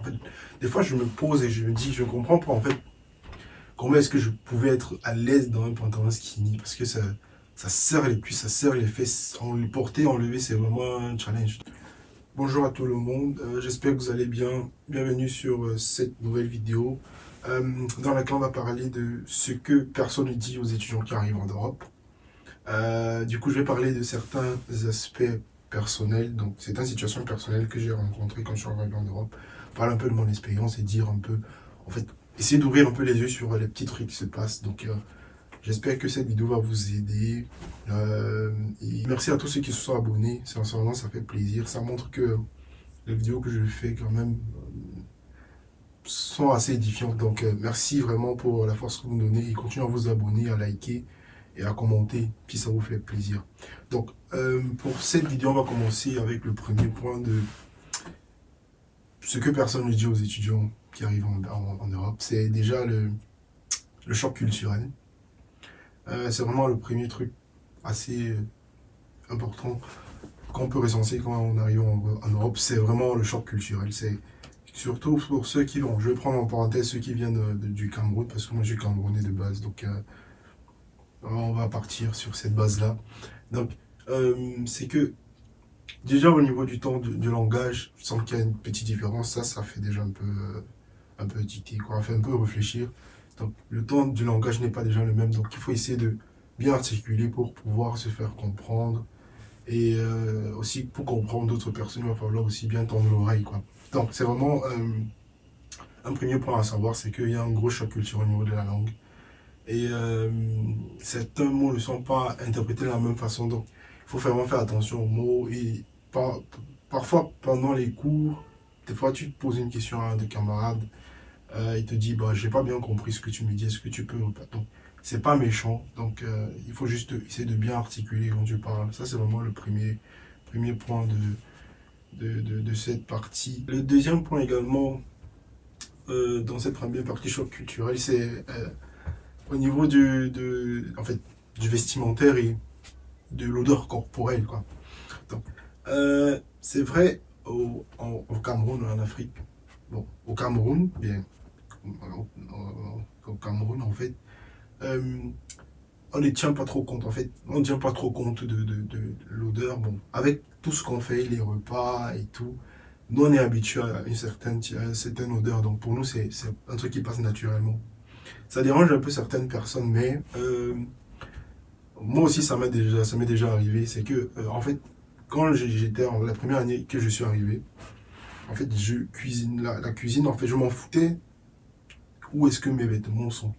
fait, des fois, je me pose et je me dis, je comprends pas, en fait, comment est-ce que je pouvais être à l'aise dans un pantalon skinny, parce que ça serre les cuisses, ça serre les fesses. En le porter, enlever, c'est vraiment un challenge. Bonjour à tout le monde, j'espère que vous allez bien. Bienvenue sur cette nouvelle vidéo dans laquelle on va parler de ce que personne ne dit aux étudiants qui arrivent en Europe. Du coup, je vais parler de certains aspects personnels, donc certaines situations personnelles que j'ai rencontrées quand je suis arrivé en Europe. Parler un peu de mon expérience et dire un peu, en fait, essayer d'ouvrir un peu les yeux sur les petits trucs qui se passent. Donc, j'espère que cette vidéo va vous aider. Et merci à tous ceux qui se sont abonnés. Sincèrement, ça fait plaisir. Ça montre que les vidéos que je fais, quand même, sont assez édifiantes. Donc, merci vraiment pour la force que vous me donnez. Et continuez à vous abonner, à liker et à commenter, puis ça vous fait plaisir. Donc, pour cette vidéo, on va commencer avec le premier point de ce que personne ne dit aux étudiants qui arrivent en Europe. C'est déjà le choc culturel. C'est vraiment le premier truc assez important qu'on peut recenser quand on arrive en Europe. C'est vraiment le choc culturel. C'est surtout pour ceux qui vont, je vais prendre en parenthèse ceux qui viennent du Cameroun, parce que moi je suis camerounais de base. Donc, on va partir sur cette base-là. Donc, c'est que déjà au niveau du temps du langage, je sens qu'il y a une petite différence. Ça fait déjà un peu tiquer, quoi. Fait un peu réfléchir. Donc, le temps du langage n'est pas déjà le même. Donc, il faut essayer de bien articuler pour pouvoir se faire comprendre. Et aussi, pour comprendre d'autres personnes, il va falloir aussi bien tendre l'oreille, quoi. Donc, c'est vraiment un premier point à savoir, c'est qu'il y a un gros choc culturel au niveau de la langue. Et certains mots ne sont pas interprétés de la même façon. Donc, il faut vraiment faire attention aux mots. Et parfois, pendant les cours, des fois, tu te poses une question à un de camarades. Il te dit, bah, j'ai pas bien compris ce que tu me dis. Est-ce que tu peux répéter? Donc, c'est pas méchant. Donc, il faut juste essayer de bien articuler quand tu parles. Ça, c'est vraiment le premier point de cette partie. Le deuxième point également, dans cette première partie choc culturel, c'est au niveau en fait, du vestimentaire et de l'odeur corporelle, quoi. Donc, c'est vrai au Cameroun, en Afrique. Bon, au Cameroun, bien, au Cameroun, en fait, euh, on ne tient pas trop compte, en fait, on ne tient pas trop compte de l'odeur. Bon, avec tout ce qu'on fait, les repas et tout, nous, on est habitué à une certaine odeur. Donc, pour nous, c'est un truc qui passe naturellement. Ça dérange un peu certaines personnes, mais moi aussi, ça m'est déjà arrivé. C'est que, en fait, quand j'étais la première année que je suis arrivé, en fait, je cuisine, la cuisine, en fait, je m'en foutais où est-ce que mes vêtements sont.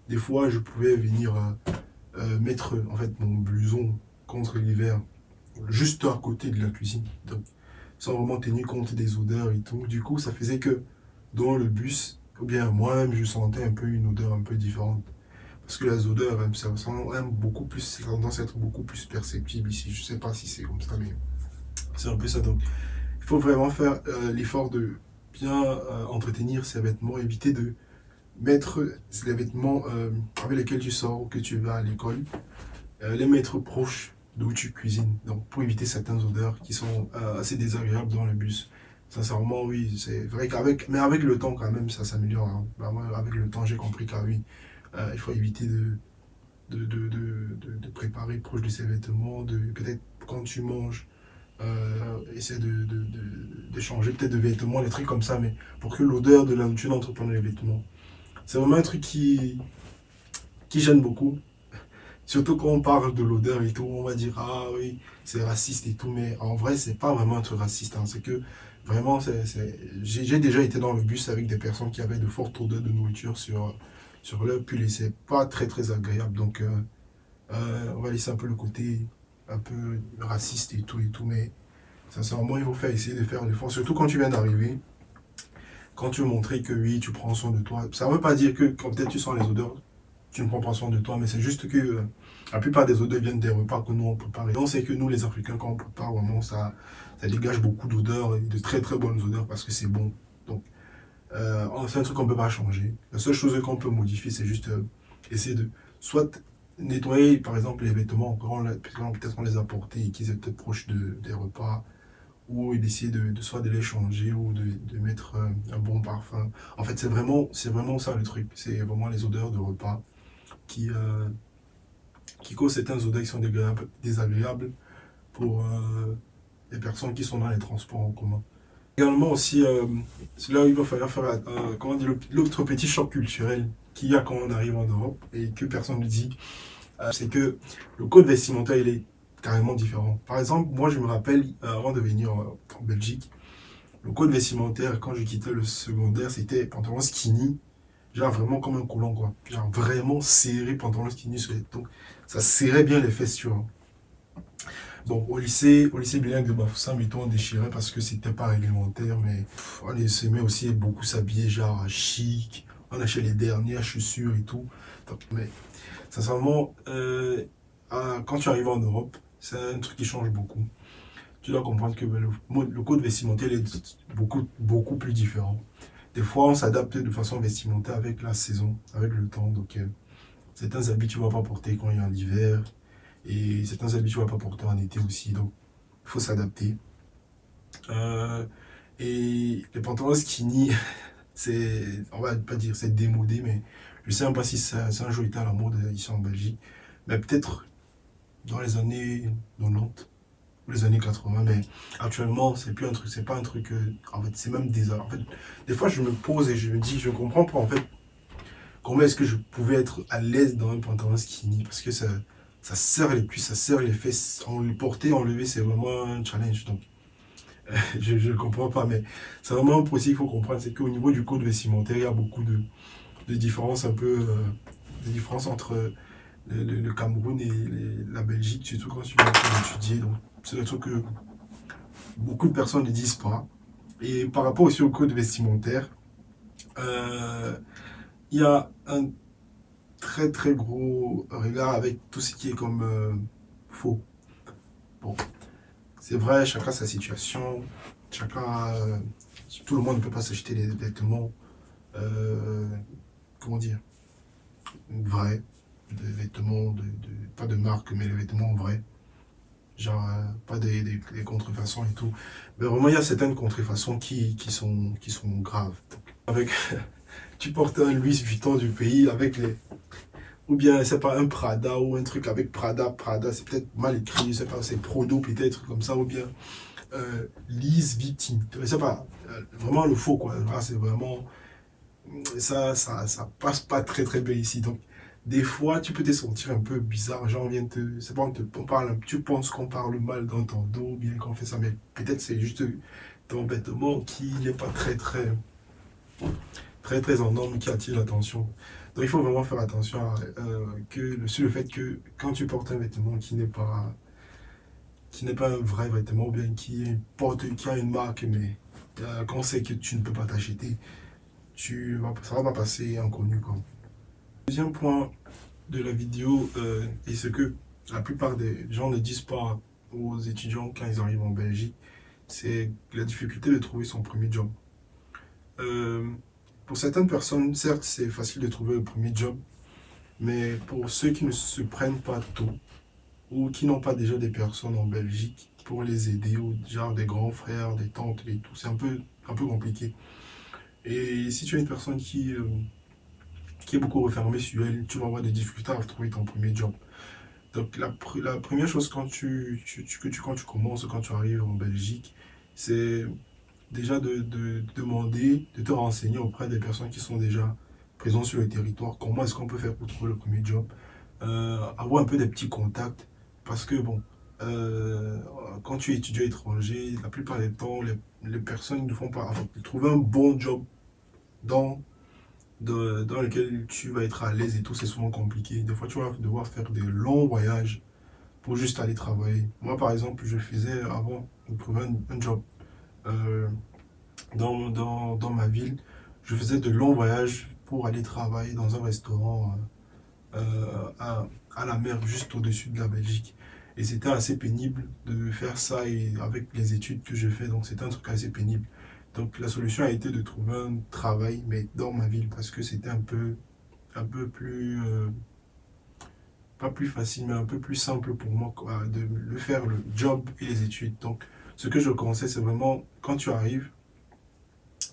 Des fois, je pouvais venir mettre, en fait, mon blouson contre l'hiver, juste à côté de la cuisine. Donc, sans vraiment tenir compte des odeurs et tout. Du coup, ça faisait que dans le bus, ou bien moi-même, je sentais un peu une odeur un peu différente. Parce que les odeurs, ça aime beaucoup plus, c'est tendance à être beaucoup plus perceptible ici. Je sais pas si c'est comme ça, mais c'est un peu ça. Donc, il faut vraiment faire l'effort de bien entretenir ses vêtements, éviter de mettre les vêtements avec lesquels tu sors ou que tu vas à l'école, les mettre proches d'où tu cuisines. Donc, pour éviter certaines odeurs qui sont assez désagréables dans le bus. Sincèrement, oui, c'est vrai mais avec le temps, quand même, ça s'améliore, hein. Bah, moi, avec le temps, j'ai compris qu'à oui, il faut éviter de préparer proche de ses vêtements, peut-être quand tu manges, essaie de changer peut-être de vêtements, des trucs comme ça, mais pour que l'odeur de la nourriture n'entre pas dans les vêtements. C'est vraiment un truc qui gêne beaucoup. Surtout quand on parle de l'odeur et tout, on va dire, ah oui, c'est raciste et tout, mais en vrai, c'est pas vraiment un truc raciste, hein. C'est que vraiment, j'ai déjà été dans le bus avec des personnes qui avaient de fortes odeurs de nourriture sur leur pull et c'est pas très très agréable. Donc, on va laisser un peu le côté un peu raciste et tout, mais sincèrement, il faut essayer de faire l'effort, surtout quand tu viens d'arriver, quand tu veux montrer que oui, tu prends soin de toi. Ça ne veut pas dire que quand peut-être tu sens les odeurs, tu ne prends pas soin de toi, mais c'est juste que la plupart des odeurs viennent des repas que nous on prépare. Et on sait que nous les Africains, quand on prépare, vraiment, ça dégage beaucoup d'odeurs, et de très très bonnes odeurs parce que c'est bon. Donc, c'est un truc qu'on ne peut pas changer. La seule chose qu'on peut modifier, c'est juste essayer de soit nettoyer par exemple les vêtements quand peut-être on les a portés et qu'ils étaient proches des repas, ou d'essayer soit de les changer ou de mettre un bon parfum. En fait, c'est vraiment ça le truc. C'est vraiment les odeurs de repas qui, euh, qui causent certaines odeurs qui sont désagréables pour les personnes qui sont dans les transports en commun. Également aussi, c'est là où il va falloir faire comment dire, l'autre petit choc culturel qu'il y a quand on arrive en Europe et que personne ne dit, c'est que le code vestimentaire, il est carrément différent. Par exemple, moi, je me rappelle, avant de venir en Belgique, le code vestimentaire, quand je quittais le secondaire, c'était pantalon skinny, genre vraiment comme un collant, quoi. Genre vraiment serré, pantalon skinny sur les donc ça serrait bien les fesses, tu vois. Bon, au lycée bilingue de Bafoussam, on déchirait parce que c'était pas réglementaire, mais on aimait aussi beaucoup s'habiller, genre chic, on achetait les dernières chaussures et tout. Donc, mais sincèrement, quand tu arrives en Europe, c'est un truc qui change beaucoup. Tu dois comprendre que le code vestimentaire est beaucoup plus différent. Des fois, on s'adapte de façon vestimentaire avec la saison, avec le temps. Donc, certains habits, tu ne vas pas porter quand il y a l'hiver. Et certains habits, tu ne vas pas porter en été aussi. Donc, il faut s'adapter. Euh, et les pantalons skinny, on va pas dire c'est démodé, mais je sais même pas si c'est un jour été à la mode ici en Belgique. Mais peut-être dans les années 90 ou les années 80, mais actuellement, c'est plus un truc, c'est pas un truc, en fait, c'est même des, en fait, des fois, je me pose et je me dis, je comprends pas, en fait, comment est-ce que je pouvais être à l'aise dans un pantalon skinny, parce que ça serre les cuisses, ça serre les fesses, en le porter, enlever, c'est vraiment un challenge, donc, je ne comprends pas, mais c'est vraiment un point qu'il faut comprendre, c'est qu'au niveau du code vestimentaire, il y a beaucoup de différences un peu, de différences entre le Cameroun et la Belgique, surtout quand tu vas étudier, donc, c'est un truc que beaucoup de personnes ne disent pas. Et par rapport aussi au code vestimentaire, euh, il y a un très très gros regard avec tout ce qui est comme faux. Bon, c'est vrai, chacun sa situation, chacun, tout le monde ne peut pas s'acheter des vêtements, euh, comment dire, vrais, des vêtements, pas de marque, mais les vêtements vrais. Genre, pas des contrefaçons et tout. Mais vraiment, il y a certaines contrefaçons qui sont graves. Avec, tu portes un Louis Vuitton du pays avec les. Ou bien, c'est pas un Prada ou un truc avec Prada, c'est peut-être mal écrit, je sais pas, c'est Prodo peut-être comme ça, ou bien Lise Victime. Je sais pas, vraiment le faux quoi. Là, c'est vraiment. Ça passe pas très très bien ici. Donc, des fois, tu peux te sentir un peu bizarre. Genre, on vient te. C'est pas, on parle, tu penses qu'on parle mal dans ton dos, bien qu'on fait ça, mais peut-être c'est juste ton vêtement qui n'est pas très en norme, qui attire l'attention. Donc, il faut vraiment faire attention sur le fait que quand tu portes un vêtement qui n'est pas un vrai vêtement, ou bien qui a une marque, mais quand on sait que tu ne peux pas t'acheter, ça va pas passer inconnu, quoi. Deuxième point de la vidéo, et ce que la plupart des gens ne disent pas aux étudiants quand ils arrivent en Belgique, c'est la difficulté de trouver son premier job. Euh, pour certaines personnes, certes, c'est facile de trouver le premier job, mais pour ceux qui ne se prennent pas tôt ou qui n'ont pas déjà des personnes en Belgique pour les aider, ou genre des grands frères, des tantes et tout, c'est un peu compliqué. Et si tu es une personne qui est beaucoup refermée sur elle, tu vas avoir des difficultés à trouver ton premier job. Donc la première chose quand tu commences, quand tu arrives en Belgique, c'est déjà de demander, de te renseigner auprès des personnes qui sont déjà présentes sur le territoire. Comment est-ce qu'on peut faire pour trouver le premier job? Avoir un peu des petits contacts. Parce que bon, euh, quand tu es étudiant étranger, la plupart des temps, les personnes ne font pas. Enfin, trouver un bon job dans dans lequel tu vas être à l'aise et tout, c'est souvent compliqué. Des fois, tu vas devoir faire des longs voyages pour juste aller travailler. Moi, par exemple, je faisais avant de trouver un job euh, dans ma ville, je faisais de longs voyages pour aller travailler dans un restaurant à la mer, juste au-dessus de la Belgique. Et c'était assez pénible de faire ça et avec les études que je fais, donc c'était un truc assez pénible. Donc la solution a été de trouver un travail, mais dans ma ville, parce que c'était un peu plus, pas plus facile, mais un peu plus simple pour moi quoi, de le faire, le job et les études. Donc Ce que je conseille, c'est vraiment, quand tu arrives,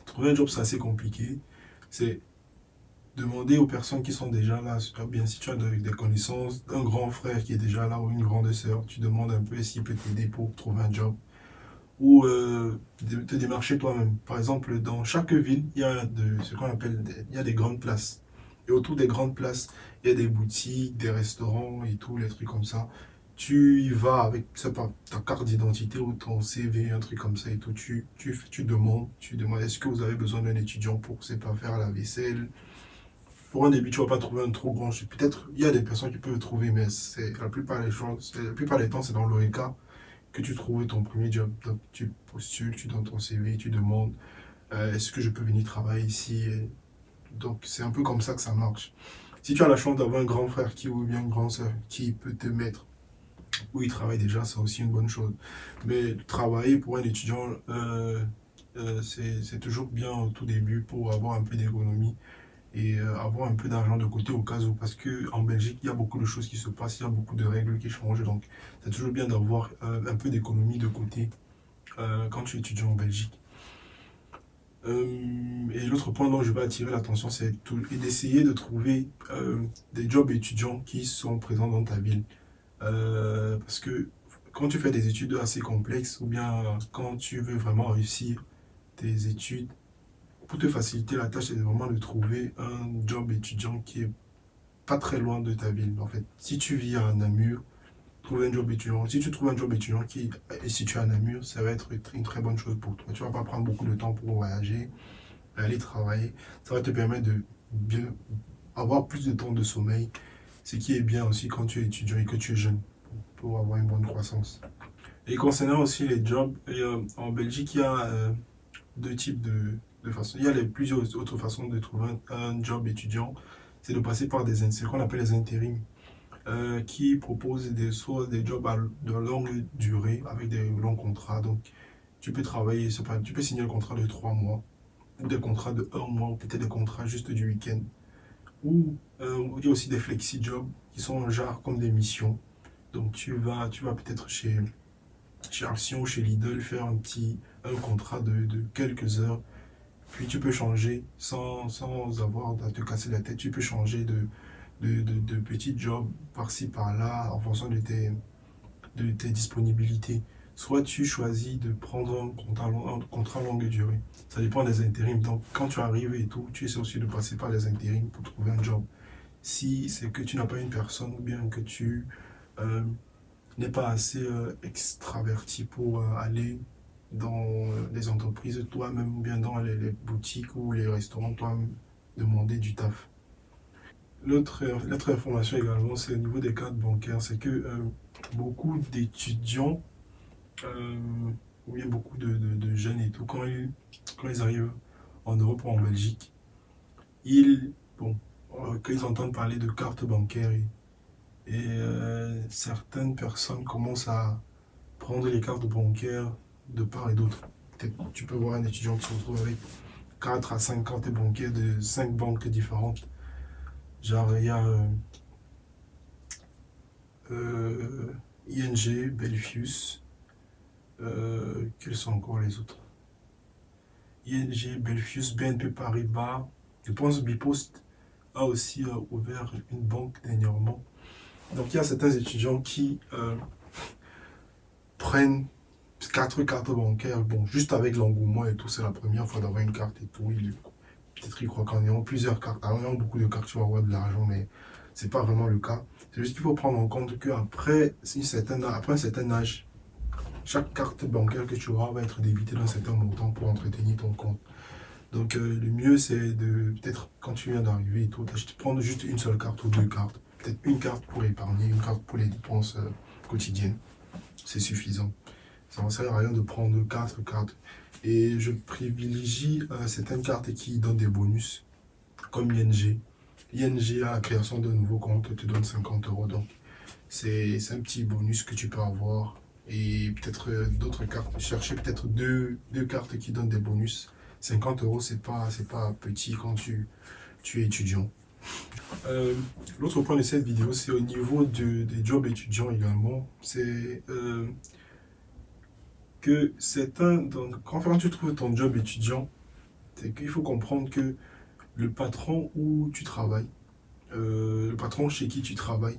trouver un job, c'est assez compliqué. C'est demander aux personnes qui sont déjà là, bien si tu as des connaissances, un grand frère qui est déjà là ou une grande sœur, tu demandes un peu s'il peut t'aider pour trouver un job ou te démarcher toi-même. Par exemple, dans chaque ville, il y a ce qu'on appelle il y a des grandes places. Et autour des grandes places, il y a des boutiques, des restaurants et tout, les trucs comme ça. Tu y vas avec, je sais pas, ta carte d'identité ou ton CV, un truc comme ça et tout. Tu demandes est-ce que vous avez besoin d'un étudiant pour, je sais pas, faire la vaisselle. Pour un début, tu vas pas trouver un trop grand. Peut-être, il y a des personnes qui peuvent le trouver, mais c'est la plupart des choses, la plupart des temps, c'est dans le cas que tu trouves ton premier job. Donc, tu postules, tu donnes ton CV, tu demandes est-ce que je peux venir travailler ici. Donc, c'est un peu comme ça que ça marche. Si tu as la chance d'avoir un grand frère qui ou bien une grande soeur qui peut te mettre où il travaille déjà, c'est aussi une bonne chose. Mais travailler pour un étudiant, c'est toujours bien au tout début pour avoir un peu d'économie et avoir un peu d'argent de côté au cas où. Parce qu'en Belgique, il y a beaucoup de choses qui se passent, il y a beaucoup de règles qui changent. Donc, c'est toujours bien d'avoir un peu d'économie de côté quand tu es étudiant en Belgique. Et l'autre point dont je vais attirer l'attention, c'est d'essayer de trouver des jobs étudiants qui sont présents dans ta ville. Parce que quand tu fais des études assez complexes ou bien quand tu veux vraiment réussir tes études, pour te faciliter la tâche, c'est vraiment de trouver un job étudiant qui est pas très loin de ta ville. En fait, si tu vis à Namur, trouver un job étudiant. Si tu trouves un job étudiant qui est situé à Namur, ça va être une très bonne chose pour toi. Tu vas pas prendre beaucoup de temps pour voyager, aller travailler. Ça va te permettre de bien avoir plus de temps de sommeil, ce qui est bien aussi quand tu es étudiant et que tu es jeune pour avoir une bonne croissance. Et concernant aussi les jobs, en Belgique, il y a deux types de façons. Il y a plusieurs autres façons de trouver un job étudiant. C'est de passer par ce qu'on appelle les intérims, qui proposent soit des jobs de longue durée avec des longs contrats. Donc, tu peux travailler, tu peux signer un contrat de 3 mois, ou des contrats de 1 mois, ou peut-être des contrats juste du week-end. Ou il y a aussi des flexi-jobs qui sont genre comme des missions. Donc, tu vas peut-être chez Action ou chez Lidl faire un contrat de quelques heures. Puis tu peux changer sans avoir à te casser la tête. Tu peux changer de petits jobs par-ci par-là en fonction de tes disponibilités. Soit tu choisis de prendre un contrat longue durée. Ça dépend des intérims. Donc quand tu arrives et tout, tu essaies aussi de passer par les intérims pour trouver un job. Si c'est que tu n'as pas une personne ou bien que tu euh, n'es pas assez extraverti pour aller dans les entreprises toi-même ou bien dans les boutiques ou les restaurants toi-même demander du taf. L'autre information également, c'est au niveau des cartes bancaires, c'est que beaucoup d'étudiants euh, ou bien beaucoup de jeunes et tout, quand ils arrivent en Europe ou en Belgique, bon, quand ils entendent parler de cartes bancaires certaines personnes commencent à prendre les cartes bancaires de part et d'autre. Peut-être tu peux voir un étudiant qui se retrouve avec 4 à 5 cartes bancaires de 5 banques différentes. Genre, il y a euh, ING, Belfius, quels sont encore les autres? ING, Belfius, BNP Paribas, je pense Bipost a aussi ouvert une banque dernièrement. Donc il y a certains étudiants qui prennent 4 cartes bancaires, bon, juste avec l'engouement et tout, c'est la première fois d'avoir une carte et tout. Peut-être qu'ils croient qu'en ayant plusieurs cartes, en ayant beaucoup de cartes, tu vas avoir de l'argent, mais c'est pas vraiment le cas. C'est juste qu'il faut prendre en compte qu'après après un certain âge, chaque carte bancaire que tu auras va être débitée d'un certain montant pour entretenir ton compte. Donc le mieux c'est de, peut-être quand tu viens d'arriver et tout, prendre juste une seule carte ou 2 cartes. Peut-être une carte pour épargner, une carte pour les dépenses quotidiennes. C'est suffisant. Ça ne sert à rien de prendre 4 cartes. Et je privilégie certaines cartes qui donnent des bonus, comme ING. ING, à la création d'un nouveau compte, te donne 50 euros. Donc, c'est un petit bonus que tu peux avoir. Et peut-être d'autres cartes. Chercher peut-être deux cartes qui donnent des bonus. 50 euros, c'est pas petit quand tu es étudiant. L'autre point de cette vidéo, c'est au niveau des jobs étudiants également. C'est que donc, quand tu trouves ton job étudiant, c'est qu'il faut comprendre que le patron où tu travailles, le patron chez qui tu travailles,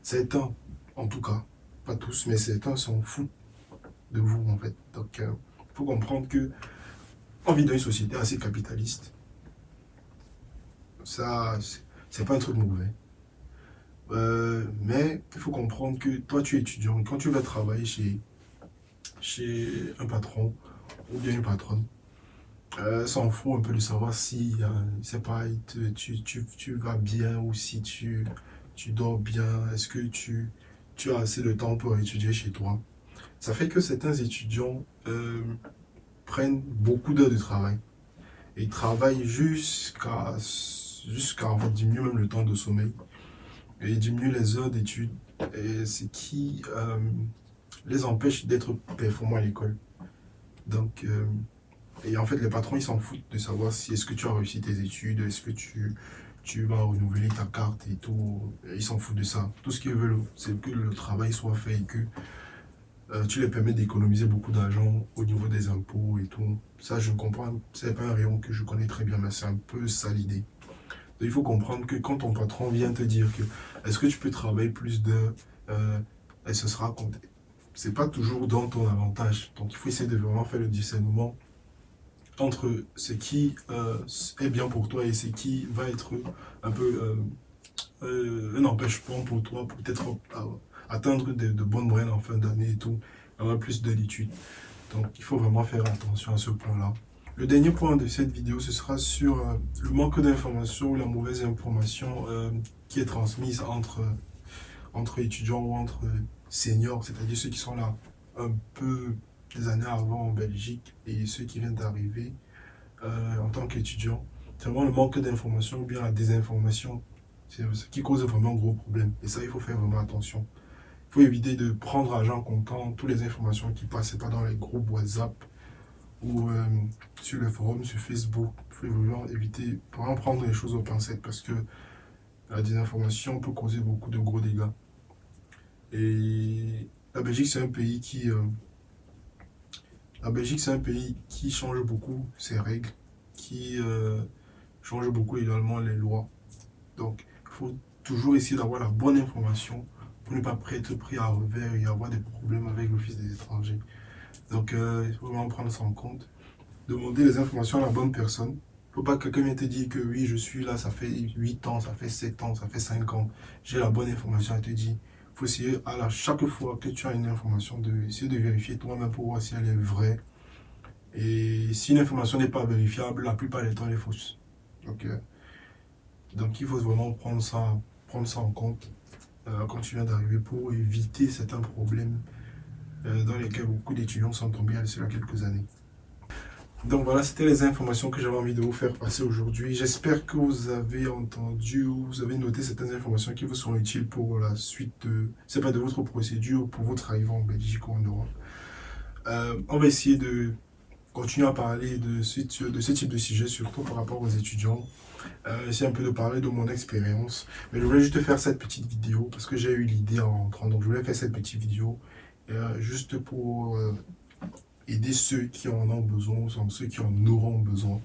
certains, en tout cas, pas tous, mais certains s'en foutent de vous en fait. Donc, il faut comprendre que on vit dans une société assez capitaliste. Ça, c'est pas un truc mauvais. Mais il faut comprendre que toi, tu es étudiant. Quand tu vas travailler chez un patron ou bien une patronne, s'en fout un peu de savoir si, c'est pas, tu vas bien ou si tu dors bien. Est-ce que tu as assez de temps pour étudier chez toi? Ça fait que certains étudiants prennent beaucoup d'heures de travail. Et ils travaillent jusqu'à en fait, diminuer même le temps de sommeil et diminuer les heures d'études. Et ce qui les empêche d'être performants à l'école. Donc, et en fait, les patrons, ils s'en foutent de savoir si est-ce que tu as réussi tes études, est-ce que tu vas renouveler ta carte et tout. Ils s'en foutent de ça. Tout ce qu'ils veulent, c'est que le travail soit fait et que tu les permets d'économiser beaucoup d'argent au niveau des impôts et tout. Ça, je comprends. C'est pas un rayon que je connais très bien, mais c'est un peu ça l'idée. Donc, il faut comprendre que quand ton patron vient te dire que est-ce que tu peux travailler plus d'heures, et ce sera compté. C'est pas toujours dans ton avantage. Donc, il faut essayer de vraiment faire le discernement entre ce qui est bien pour toi et ce qui va être un peu un empêchement pour toi, pour peut-être atteindre de bonnes moyennes en fin d'année et tout, avoir plus d'études. Donc il faut vraiment faire attention à ce point-là. Le dernier point de cette vidéo, ce sera sur le manque d'information ou la mauvaise information qui est transmise entre étudiants ou entre seniors, c'est-à-dire ceux qui sont là un peu des années avant en Belgique et ceux qui viennent d'arriver en tant qu'étudiants. C'est vraiment le manque d'information ou bien la désinformation. C'est ce qui cause vraiment un gros problème. Et ça, il faut faire vraiment attention. Il faut éviter de prendre à gens comptant toutes les informations qui passent, pas dans les groupes WhatsApp ou sur les forums, sur Facebook. Il faut vraiment éviter, vraiment prendre les choses aux pincettes parce que la désinformation peut causer beaucoup de gros dégâts. Et la Belgique, c'est un pays qui change beaucoup ses règles, qui change beaucoup également les lois. Donc, il faut toujours essayer d'avoir la bonne information pour ne pas être pris à revers et avoir des problèmes avec l'Office des étrangers. Donc, il faut vraiment prendre ça en compte. Demander les informations à la bonne personne. Il ne faut pas que quelqu'un vienne te dire que oui, je suis là, ça fait 8 ans, ça fait 7 ans, ça fait 5 ans. J'ai la bonne information à te dire. Il faut essayer à chaque fois que tu as une information, essayer de vérifier toi-même pour voir si elle est vraie. Et si une information n'est pas vérifiable, la plupart des temps, elle est fausse. Donc il faut vraiment prendre ça en compte quand tu viens d'arriver pour éviter certains problèmes dans lesquels beaucoup d'étudiants sont tombés il y a quelques années. Donc voilà, c'était les informations que j'avais envie de vous faire passer aujourd'hui. J'espère que vous avez entendu ou vous avez noté certaines informations qui vous sont utiles pour la suite de votre procédure ou pour votre arrivée en Belgique ou en Europe. On va essayer de continuer à parler de ce type de sujet, surtout par rapport aux étudiants. Essayer un peu de parler de mon expérience. Mais je voulais juste faire cette petite vidéo parce que j'ai eu l'idée en rentrant. Donc je voulais faire cette petite vidéo juste pour aider ceux qui en ont besoin ou ceux qui en auront besoin.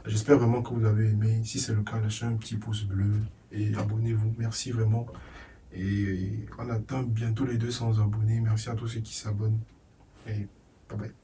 J'espère vraiment que vous avez aimé. Si c'est le cas, lâchez un petit pouce bleu et abonnez-vous. Merci vraiment. Et on atteint bientôt les 200 abonnés. Merci à tous ceux qui s'abonnent. Et bye bye.